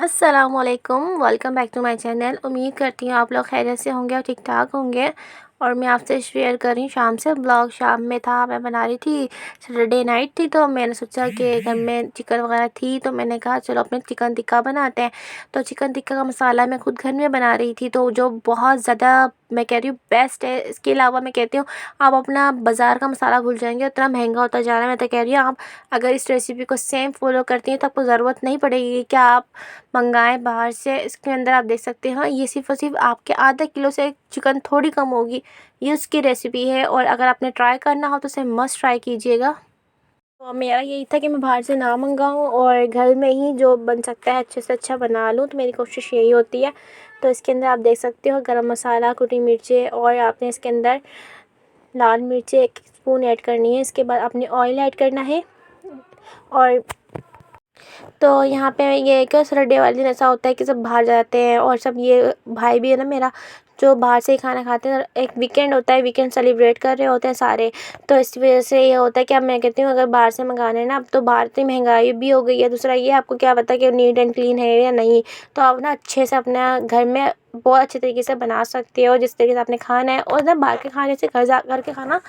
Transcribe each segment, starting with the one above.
अस्सलामुअलैकुम, welcome back to my channel. उम्मीद करती हूँ आप लोग खैरियत से होंगे और ठीक-ठाक होंगे। और मैं आपसे शेयर कर रही हूँ शाम से ब्लॉग। शाम में था, मैं बना रही थी, सैटरडे नाइट थी, तो मैंने सोचा कि घर में चिकन वगैरह थी, तो मैंने कहा चलो अपने चिकन टिक्का बनाते हैं। तो चिकन टिक्का का मसाला मैं खुद घर में बना रही थी, तो जो बहुत ज़्यादा मैं कह रही हूँ बेस्ट है। इसके अलावा मैं कहती हूँ आप अपना बाज़ार का मसाला भूल जाएंगे, उतना महंगा होता जा रहा है। मैं तो कह रही हूँ आप अगर इस रेसिपी को सेम फॉलो करती हैं तो आपको ज़रूरत नहीं पड़ेगी कि आप मंगाएँ बाहर से। इसके अंदर आप देख सकते हो ये सिर्फ़ और सिर्फ़ आपके आधा किलो से चिकन थोड़ी कम होगी। ये उसकी रेसिपी है और अगर आपने ट्राई करना हो तो इसे मस्ट ट्राई कीजिएगा। तो मेरा यही था कि मैं बाहर से ना मंगाऊँ और घर में ही जो बन सकता है अच्छे से अच्छा बना लूँ, तो मेरी कोशिश यही होती है। तो इसके अंदर आप देख सकते हो गरम मसाला, कुटी मिर्चें और आपने इसके अंदर लाल मिर्चें 1 स्पून ऐड करनी है। इसके बाद आपने ऑयल ऐड करना है। और तो यहाँ पे ये है कि सैटरडे वाले दिन ऐसा होता है कि सब बाहर जाते हैं और सब ये भाई भी है ना मेरा, जो बाहर से ही खाना खाते हैं। एक वीकेंड होता है, वीकेंड सेलिब्रेट कर रहे होते हैं सारे। तो इस वजह से ये होता है कि अब मैं कहती हूँ अगर बाहर से मंगाना है ना, अब तो बाहर इतनी महंगाई भी हो गई है। दूसरा ये आपको क्या पता कि नीट एंड क्लीन है या नहीं। तो आप ना अच्छे से अपना घर में बहुत अच्छे तरीके से बना सकते हो जिस तरीके से आपने खाना है। और ना बाहर के खाने से घर के खाना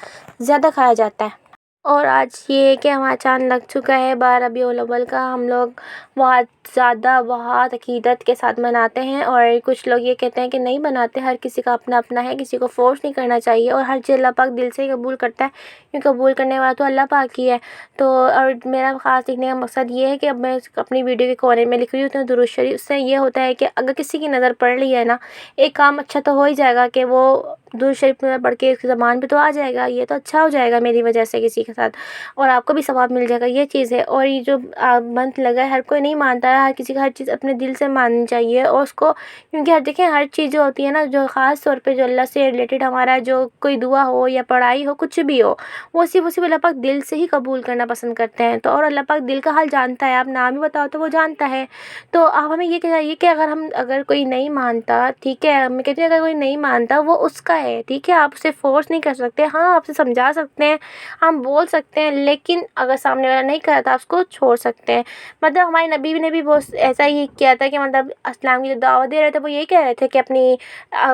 ज़्यादा खाया जाता है। और आज ये है कि हमारा चाँद लग चुका है 12 रबीउल अव्वल का। हम लोग बहुत ज़्यादा बहुत अक़ीदत के साथ मनाते हैं और कुछ लोग ये कहते हैं कि नहीं मनाते। हर किसी का अपना-अपना है, किसी को फ़ोर्स नहीं करना चाहिए और हर चीज़ अल्लाह पाक दिल से ही कबूल करता है, क्योंकि कबूल करने वाला तो अल्लाह पाक ही है। तो और मेरा ख़ास लिखने का मकसद ये है कि अब मैं अपनी वीडियो के कोने में लिख रही हूँ तो दुरूद शरीफ। उससे ये होता है कि अगर किसी की नज़र पड़ रही है ना, एक काम अच्छा तो हो ही जाएगा कि वो दुरूद शरीफ में पढ़ के उसकी ज़बान पे तो आ जाएगा। ये तो अच्छा हो जाएगा मेरी वजह से किसी के साथ, और आपको भी सवाब मिल जाएगा, ये चीज़ है। और ये जो मंथ लगा है, हर कोई नहीं मानता है, हर किसी का हर चीज़ अपने दिल से माननी चाहिए और उसको, क्योंकि हर देखें हर चीज़ जो होती है ना, जो ख़ास तौर पे जो अल्लाह से रिलेटेड हमारा जो कोई दुआ हो या पढ़ाई हो, कुछ भी हो, वो सिर्फ़ अल्लाह पाक दिल से ही कबूल करना पसंद करते हैं। तो और अल्लाह पाक दिल का हाल जानता है, आप ना भी बताओ तो वो जानता है। तो आप हमें ये चाहिए कि अगर कोई नहीं मानता, ठीक है, मैं कहती हूँ अगर कोई नहीं मानता वो उसका है, ठीक है, आप उसे फ़ोर्स नहीं कर सकते। हाँ, आप उसे समझा सकते हैं, हम बोल सकते हैं, लेकिन अगर सामने वाला नहीं कर रहा था उसको छोड़ सकते हैं। मतलब हमारे नबी ने भी बहुत ऐसा ही किया था कि मतलब इस्लाम की जो दावत दे रहे थे वो यही कह रहे थे कि अपनी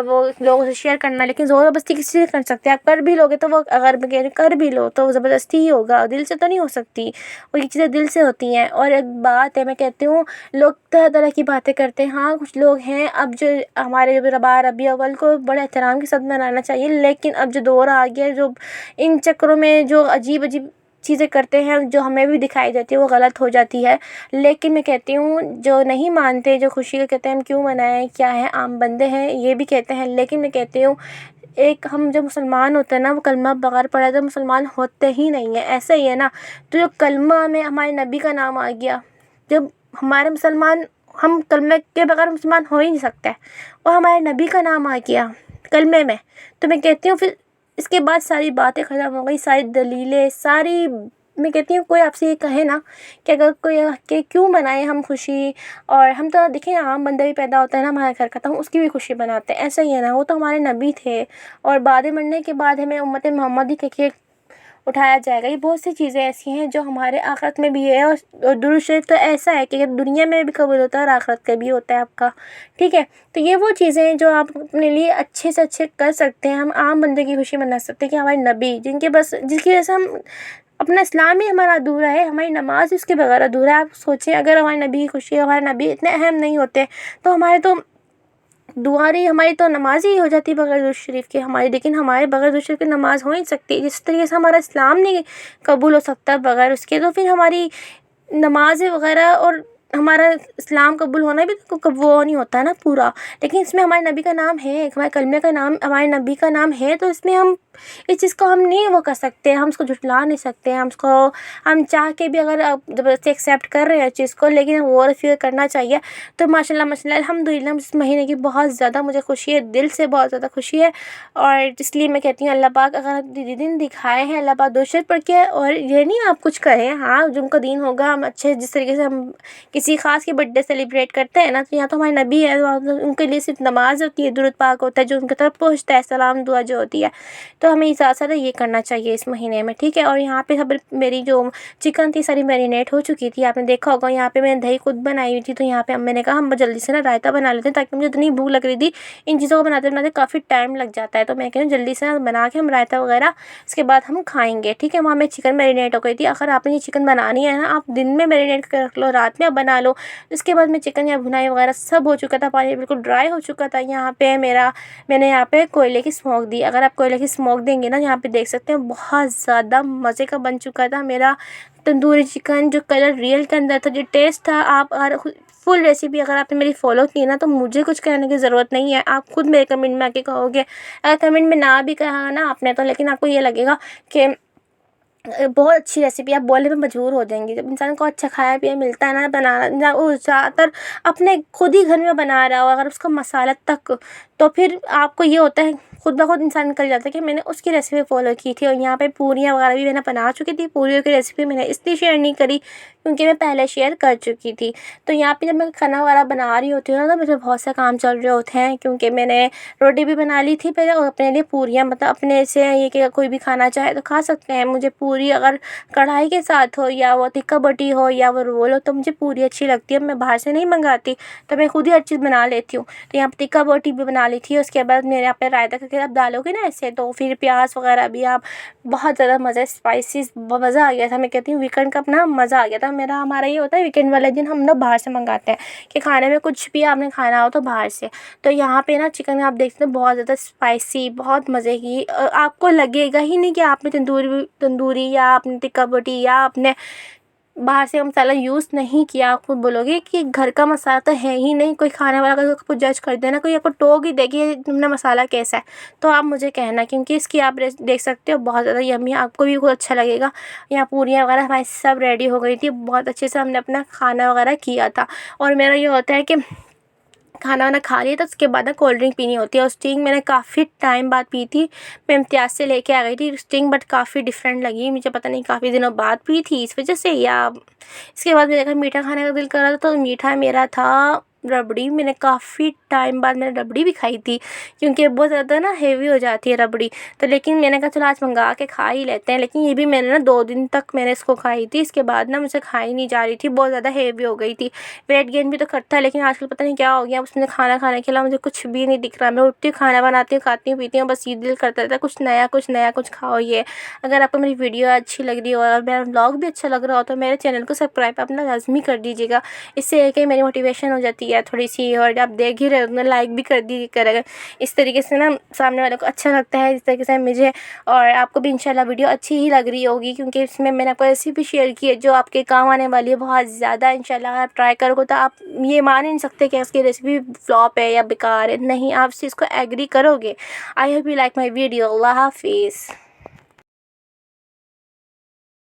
वो लोगों से शेयर करना, लेकिन ज़बरदस्ती किसी से कर सकते हैं। आप कर भी लोगे तो वो, अगर मैं कह रही कर भी लो तो ज़बरदस्ती ही होगा, दिल से तो नहीं हो सकती। और ये चीज़ें दिल से होती हैं। और एक बात है, मैं कहती हूँ लोग तरह तरह की बातें करते हैं। हाँ, कुछ लोग हैं अब जो हमारे रबीउल अव्वल को बड़े एहतराम के साथ मनाना चाहिए, लेकिन अब जो दौर आ गया, जो इन चक्करों में जो अजीब अजीब चीज़ें करते हैं, जो हमें भी दिखाई देती है, वो गलत हो जाती है। लेकिन मैं कहती हूँ जो नहीं मानते, जो खुशी को कहते हैं हम क्यों मनाएं, क्या है, आम बंदे हैं, ये भी कहते हैं। लेकिन मैं कहती हूँ एक हम जो मुसलमान होते हैं ना, वो कलमा बगैर पढ़े तो मुसलमान होते ही नहीं है, ऐसा ही है ना। तो जो कलमा में हमारे नबी का नाम आ गया, जब हमारे मुसलमान, हम कलमे के बगैर मुसलमान हो ही नहीं सकते, और हमारे नबी का नाम आ गया कलमे में, तो मैं कहती हूँ फिर इसके बाद सारी बातें ख़त्म हो गई, सारी दलीलें सारी। मैं कहती हूँ कोई आपसे ये कहे ना कि अगर कोई कि क्यों मनाएं हम खुशी, और हम तो देखिए आम बंदा भी पैदा होता है ना हमारे घर का, तो हम उसकी भी खुशी मनाते हैं, ऐसा ही है ना। वो तो हमारे नबी थे और बाद मरने के बाद हमें उम्मत मोहम्मदी के उठाया जाएगा। ये बहुत सी चीज़ें ऐसी हैं जो हमारे आखिरत में भी है। और दुरूद शरीफ तो ऐसा है कि दुनिया में भी कबूल होता है और आखिरत का भी होता है आपका, ठीक है। तो ये वो चीज़ें हैं जो आप अपने लिए अच्छे से अच्छे कर सकते हैं। हम आम बंदे की खुशी मना सकते हैं कि हमारे नबी, जिसकी वजह से हम अपना इस्लाम ही हमारा अधूरा है, हमारी नमाज इसके बगैर अधूरा है। आप सोचें अगर हमारे नबी की खुशी, हमारे नबी इतने अहम नहीं होते तो हमारे तो दुआ रही, हमारी तो नमाज ही हो जाती बगैर दुरूद शरीफ के हमारी। लेकिन हमारे बगैर दुरूद शरीफ की नमाज हो ही नहीं सकती। जिस तरीके से हमारा इस्लाम नहीं कबूल हो सकता बगैर उसके, तो फिर हमारी नमाज़ वग़ैरह और हमारा इस्लाम कबूल होना भी तो कब वो नहीं होता है ना पूरा। लेकिन इसमें हमारे नबी का नाम है, हमारे कलमे का नाम, हमारे नबी का नाम है, तो इसमें हम इस चीज़ को हम नहीं वो कर सकते, हम उसको झुठला नहीं सकते। हम चाह के भी अगर ज़बरदस्ती एक्सेप्ट कर रहे हैं चीज़ को, लेकिन गौर फ़िक्र करना चाहिए। तो माशाल्लाह माशाल्लाह अल्हम्दुलिल्लाह इस महीने की बहुत ज़्यादा मुझे खुशी है, दिल से बहुत ज़्यादा खुशी है। और इसलिए मैं कहती हूँ अल्लाह पाक अगर दिन दिखाए हैं, अल्लाह पाक दुरूद शरीफ पढ़ के, और ये नहीं आप कुछ करें, हाँ जो उनका दीन होगा हम अच्छे, जिस तरीके से हम किसी ख़ास की बर्थडे सेलिब्रेट करते हैं ना, तो यहाँ तो हमारे नबी है, तो उनके लिए सिर्फ नमाज होती है, दुरूद पाक होता है जो उनकी तरफ पहुँचता है, सलाम दुआ जो होती है। तो तो हमें ज़्यादा ये करना चाहिए इस महीने में, ठीक है। और यहाँ पे सब मेरी जो चिकन थी सारी मैरिनेट हो चुकी थी, आपने देखा होगा। यहाँ पे मैंने दही खुद बनाई हुई थी, तो यहाँ पे अम्मी ने कहा हम जल्दी से ना रायता बना लेते हैं, ताकि मुझे इतनी भूख लग रही थी, इन चीज़ों को बनाते बनाते काफ़ी टाइम लग जाता है। तो मैं कह रही हूँ जल्दी से ना बना के हम रायता वगैरह इसके बाद हम खाएँगे, ठीक है। वहाँ में चिकन मैरिनेट हो गई थी। अगर आपने ये चिकन बनानी है ना, आप दिन में मैरिनेट कर रख लो, रात में आप बना लो। इसके बाद में चिकन या भुनाई वगैरह सब हो चुका था, पानी बिल्कुल ड्राई हो चुका था। यहाँ पे मैंने यहाँ पे कोयले की स्मोक दी। अगर आप कोयले की स्मोक देंगे ना, यहाँ पे देख सकते हैं बहुत ज़्यादा मज़े का बन चुका था मेरा तंदूरी चिकन। जो कलर रियल के अंदर था, जो टेस्ट था, आप अगर फुल रेसिपी अगर आपने मेरी फॉलो की ना, तो मुझे कुछ कहने की ज़रूरत नहीं है, आप खुद मेरे कमेंट में आके कहोगे। अगर कमेंट में ना भी कहा ना आपने तो, लेकिन आपको ये लगेगा कि बहुत अच्छी रेसिपी, आप बोलने पे मजबूर हो जाएंगी। जब इंसान को अच्छा खाया पिया मिलता है ना, बनाना वो ज़्यादातर अपने खुद ही घर में बना रहा हो, अगर उसका मसाला तक, तो फिर आपको ये होता है खुद ब खुद इंसान निकल जाता है कि मैंने उसकी रेसिपी फॉलो की थी। और यहाँ पे पूरियाँ वगैरह भी मैंने बना चुकी थी। पूरियों की रेसिपी मैंने इसलिए शेयर नहीं करी क्योंकि मैं पहले शेयर कर चुकी थी। तो यहाँ पे जब मैं खाना वगैरह बना रही होती हूँ ना, तो मुझे बहुत से काम चल रहे होते हैं, क्योंकि मैंने रोटी भी बना ली थी पहले, और अपने लिए पूरियाँ, मतलब अपने से ये कि कोई भी खाना चाहे तो खा सकते हैं। मुझे पूरी अगर कढ़ाई के साथ हो, या वो तिक्का बटी हो, या वो रोल हो, तो मुझे पूरी अच्छी लगती है। मैं बाहर से नहीं मंगाती, तो मैं खुद ही हर चीज़ बना लेती हूँ। तो यहाँ पर टिक्का बोटी भी बना ली थी। उसके बाद मेरे यहाँ पे रायता करके आप डालोगे ना ऐसे, तो फिर प्याज वगैरह भी आप बहुत ज़्यादा मज़ा, स्पाइसी मज़ा आ गया था। मैं कहती हूँ वीकेंड का अपना मज़ा आ गया था मेरा। हमारा ये होता है वीकेंड वाले दिन हम लोग बाहर से मंगाते हैं कि खाने में कुछ भी आपने खाना हो तो बाहर से। तो यहाँ पे ना चिकन आप देखते हैं बहुत ज़्यादा स्पाइसी, बहुत मज़े की, आपको लगेगा ही नहीं कि आपने तंदूरी या आपने टिक्का बोटी या आपने बाहर से मसाला यूज़ नहीं किया। आप खुद बोलोगे कि घर का मसाला तो है ही नहीं। कोई खाने वाला अगर आपको जज कर देना, कोई आपको टोक ही देगी तुमने मसाला कैसा है, तो आप मुझे कहना, क्योंकि इसकी आप देख सकते हो बहुत ज़्यादा यम्मी, आपको भी बहुत अच्छा लगेगा। यहाँ पूरियाँ वगैरह हमारी सब रेडी हो गई थी, बहुत अच्छे से हमने अपना खाना वगैरह किया था। और मेरा ये होता है कि खाना वाना खा लिया, तो उसके बाद ना कोल्ड ड्रिंक पीनी होती है। और स्टिंग मैंने काफ़ी टाइम बाद पी थी, मैं इम्तियाज़ से लेके आ गई थी स्टिंग, बट काफ़ी डिफरेंट लगी मुझे, पता नहीं काफ़ी दिनों बाद पी थी इस वजह से, या इसके बाद मेरे घर मीठा खाने का दिल कर रहा था, तो मीठा मेरा था रबड़ी। मैंने काफ़ी टाइम बाद मैंने रबड़ी भी खाई थी, क्योंकि बहुत ज़्यादा ना हेवी हो जाती है रबड़ी। तो लेकिन मैंने कहा चलो आज मंगा के खा ही लेते हैं। लेकिन ये भी मैंने ना 2 दिन तक मैंने इसको खाई थी, इसके बाद ना मुझे खाई नहीं जा रही थी, बहुत ज़्यादा हेवी हो गई थी। वेट गेन भी तो करता है, लेकिन आजकल पता नहीं क्या हो गया, उसने खाना खाने के अलावा मुझे कुछ भी नहीं दिख रहा। मैं उठती हूँ, खाना बनाती हूँ, खाती हूँ, पीती हूँ, बस ये दिल करता रहता है कुछ नया कुछ खाओ। ये अगर आपको मेरी वीडियो अच्छी लग रही हो और मेरा व्लॉग भी अच्छा लग रहा हो, तो मेरे चैनल को सब्सक्राइब अपना लाजमी कर दीजिएगा। इससे एक मेरी मोटिवेशन हो जाती है थोड़ी सी, और आप देख ही रहे हो, लाइक भी कर दीजिए करेगा। इस तरीके से ना सामने वाले को अच्छा लगता है, इस तरीके से मुझे, और आपको भी इंशाल्लाह वीडियो अच्छी ही लग रही होगी, क्योंकि इसमें मैंने आपको रेसिपी शेयर की है जो आपके काम आने वाली है बहुत ज़्यादा। इंशाल्लाह आप ट्राई करोगे तो आप ये मान ही नहीं सकते कि इसकी रेसिपी फ्लॉप है या बेकार है। नहीं, आप इस चीज़ को एग्री करोगे। I hope you like my video. अल्लाह हाफिज़।